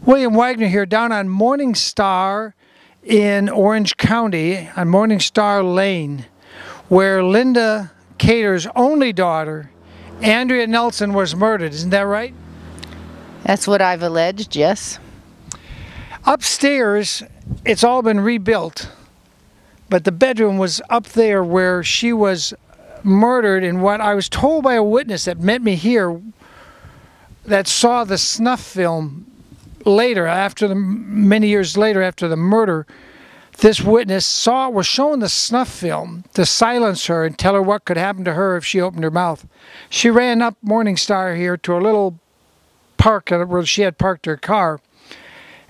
William Wagner here down on Morning Star in Orange County on Morning Star Lane, where Linda Cater's only daughter, Andrea Nelson, was murdered. Isn't that right? That's what I've alleged, yes. Upstairs, it's all been rebuilt, but the bedroom was up there where she was murdered, and what I was told by a witness that met me here that saw the snuff film later, many years later after the murder, this witness was shown the snuff film to silence her and tell her what could happen to her if she opened her mouth. She ran up Morning Star here to a little park where she had parked her car,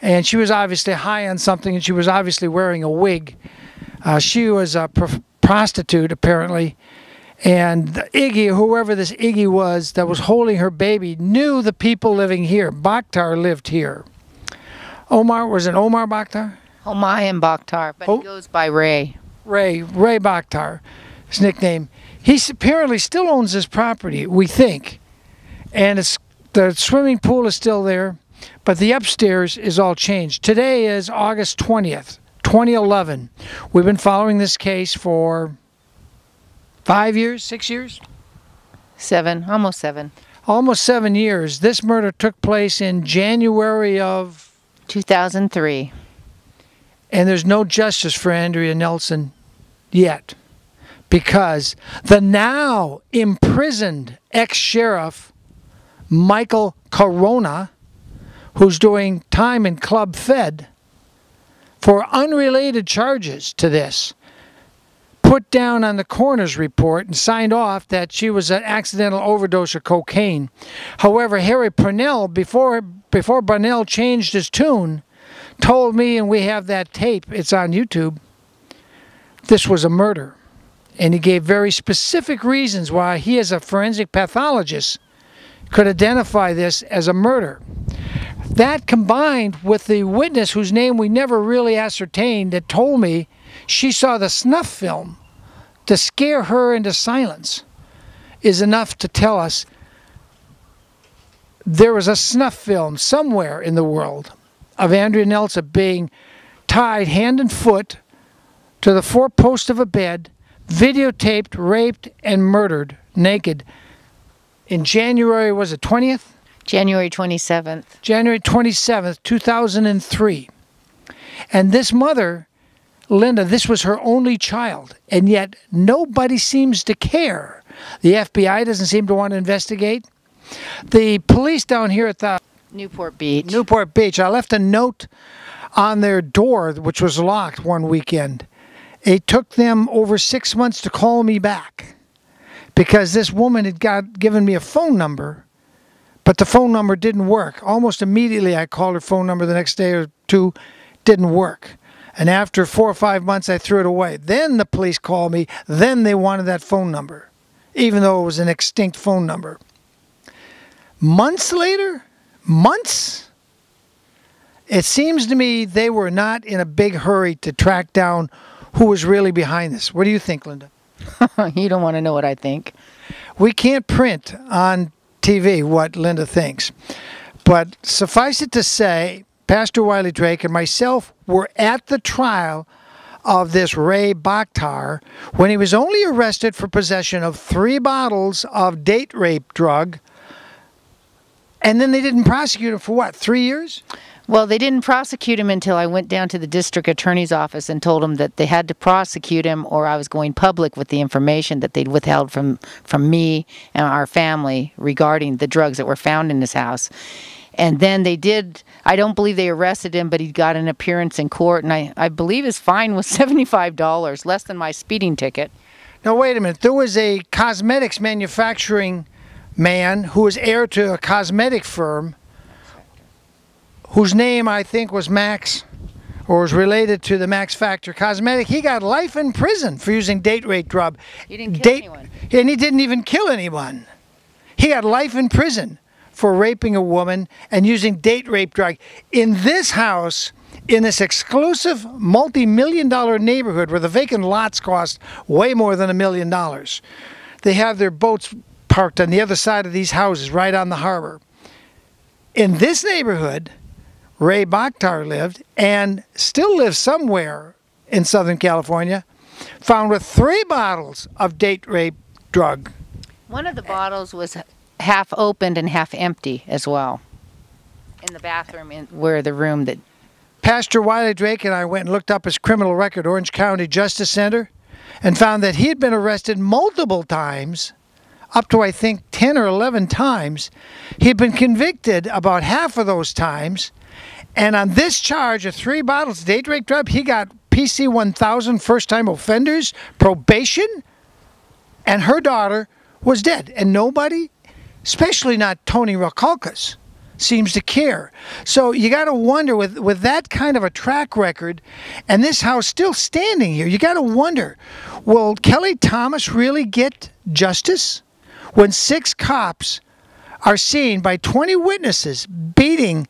and she was obviously high on something, and she was obviously wearing a wig. She was a prostitute, apparently, and Iggy, whoever this Iggy was that was holding her baby, knew the people living here. Bakhtar lived here. Was it Omar Bakhtar? Homayan Bakhtar, but he goes by Ray. Ray Bakhtar, his nickname. He apparently still owns this property, we think. And the swimming pool is still there, but the upstairs is all changed. Today is August 20th, 2011. We've been following this case for 5 years, 6 years? Almost seven. Almost 7 years. This murder took place in January of 2003. And there's no justice for Andrea Nelson yet, because the now imprisoned ex-sheriff Michael Corona, who's doing time in Club Fed for unrelated charges to this, put down on the coroner's report and signed off that she was an accidental overdose of cocaine. However, Harry Purnell, before Purnell changed his tune, told me, and we have that tape, it's on YouTube, this was a murder. And he gave very specific reasons why he, as a forensic pathologist, could identify this as a murder. That combined with the witness whose name we never really ascertained that told me she saw the snuff film to scare her into silence is enough to tell us there was a snuff film somewhere in the world of Andrea Nelson being tied hand and foot to the four-post of a bed, videotaped, raped, and murdered naked in January, was it 20th? January 27th. January 27th, 2003. And this mother, Linda, this was her only child, and yet nobody seems to care. The FBI doesn't seem to want to investigate. The police down here at the Newport Beach. I left a note on their door, which was locked one weekend. It took them over 6 months to call me back because this woman had given me a phone number, but the phone number didn't work. Almost immediately I called her phone number the next day or two, didn't work. And after 4 or 5 months, I threw it away. Then the police called me. Then they wanted that phone number, even though it was an extinct phone number. Months later, it seems to me they were not in a big hurry to track down who was really behind this. What do you think, Linda? You don't want to know what I think. We can't print on TV what Linda thinks. But suffice it to say, Pastor Wiley Drake and myself were at the trial of this Ray Bakhtar when he was only arrested for possession of 3 bottles of date rape drug. And then they didn't prosecute him for what, 3 years? Well, they didn't prosecute him until I went down to the district attorney's office and told him that they had to prosecute him or I was going public with the information that they'd withheld from me and our family regarding the drugs that were found in his house. And then they did, I don't believe they arrested him, but he got an appearance in court, and I believe his fine was $75, less than my speeding ticket. Now, wait a minute. There was a cosmetics manufacturing man who was heir to a cosmetic firm whose name I think was Max, or was related to the Max Factor Cosmetic. He got life in prison for using date rape drug. He didn't kill anyone. And he didn't even kill anyone. He got life in prison for raping a woman and using date rape drug. In this house, in this exclusive multi-million-dollar neighborhood where the vacant lots cost way more than $1 million, they have their boats parked on the other side of these houses right on the harbor. In this neighborhood, Ray Bakhtar lived and still lives somewhere in Southern California, found with 3 bottles of date rape drug. One of the bottles was half opened and half empty as well. In the bathroom, where the room that... Pastor Wiley Drake and I went and looked up his criminal record, Orange County Justice Center, and found that he had been arrested multiple times, up to I think 10 or 11 times. He'd been convicted about half of those times, and on this charge of 3 bottles of date rape drug, he got PC 1000 first-time offenders, probation, and her daughter was dead. And nobody, especially not Tony Rakalkas, seems to care. So you got to wonder, with that kind of a track record and this house still standing here, you got to wonder, will Kelly Thomas really get justice when 6 cops are seen by 20 witnesses beating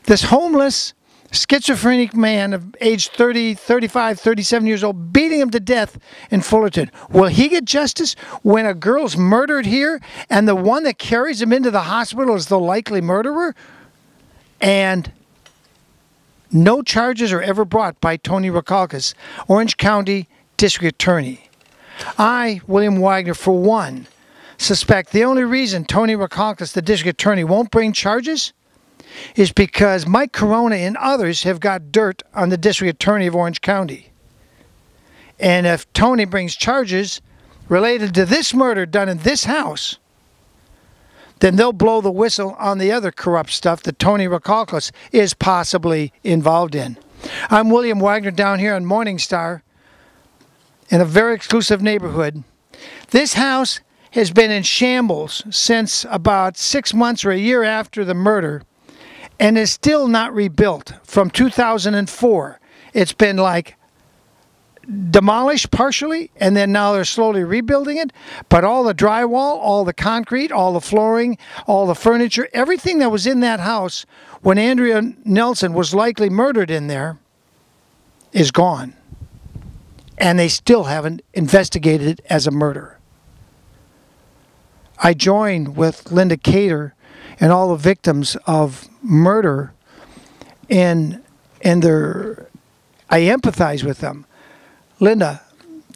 this homeless schizophrenic man of age 30, 35, 37 years old, beating him to death in Fullerton? Will he get justice when a girl's murdered here and the one that carries him into the hospital is the likely murderer? And no charges are ever brought by Tony Rakalkas, Orange County District Attorney. I, William Wagner, for one, suspect the only reason Tony Rakalkas, the District Attorney, won't bring charges is because Mike Corona and others have got dirt on the District Attorney of Orange County. And if Tony brings charges related to this murder done in this house, then they'll blow the whistle on the other corrupt stuff that Tony Rakalkas is possibly involved in. I'm William Wagner down here on Morningstar in a very exclusive neighborhood. This house has been in shambles since about 6 months or a year after the murder, and is still not rebuilt from 2004. It's been like demolished partially, and then now they're slowly rebuilding it. But all the drywall, all the concrete, all the flooring, all the furniture, everything that was in that house when Andrea Nelson was likely murdered in there is gone. And they still haven't investigated it as a murder. I joined with Linda Cater and all the victims of murder, and I empathize with them. Linda,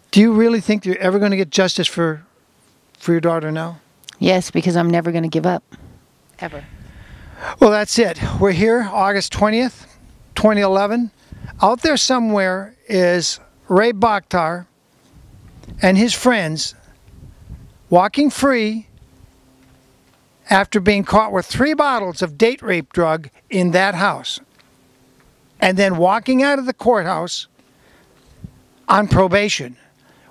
do you really think you're ever going to get justice for your daughter now? Yes, because I'm never going to give up. Ever. Well, that's it. We're here, August 20th, 2011. Out there somewhere is Ray Bakhtar and his friends walking free after being caught with 3 bottles of date rape drug in that house, and then walking out of the courthouse on probation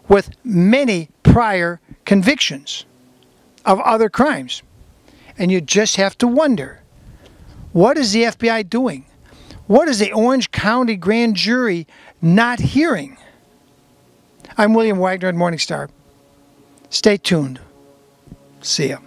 with many prior convictions of other crimes. And you just have to wonder, what is the FBI doing? What is the Orange County grand jury not hearing? I'm William Wagner at Morningstar. Stay tuned. See ya.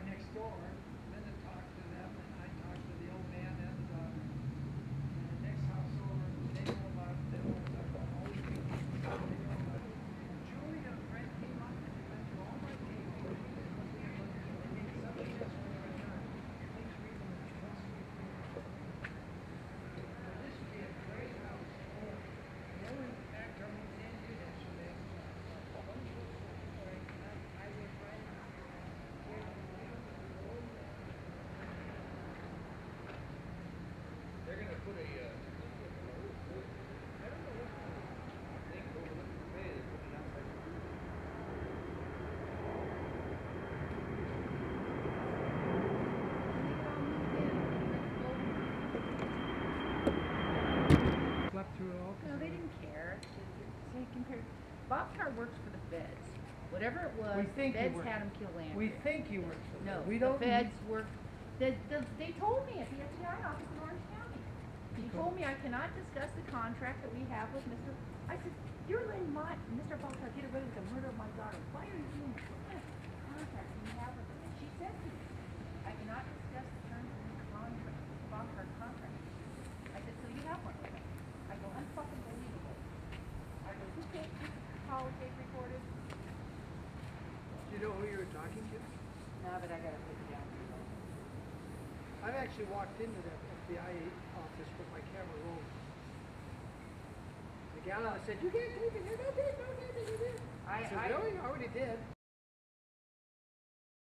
Next door, Linda talked to them, and I talked to the old man and the next house over. They know about it. They know about it. Julie and a friend came up and they went through all my taping. They made some suggestions for a time. Whatever it was, We the think you feds work. had him kill Andrea. We think you work for them. No, We the don't. feds worked. They told me at the FBI office in Orange County. He told me I cannot discuss the contract that we have with Mr. I said, you're letting Mr. Bakhtar get away with the murder of my daughter. Why are you doing this? What kind of contract do you have with him? And she said to me, I cannot discuss the terms of the contract, Bakhtar contract. I said, so you have one with him. I go, unfucking believable. I go, who takes this call tape recorded? Do you know who you were talking to? No, but I gotta put it down. I've actually walked into that FBI office with my camera rolling. The gal said, you can't take it. No, no, no, no, no, no. I said, really? I already did.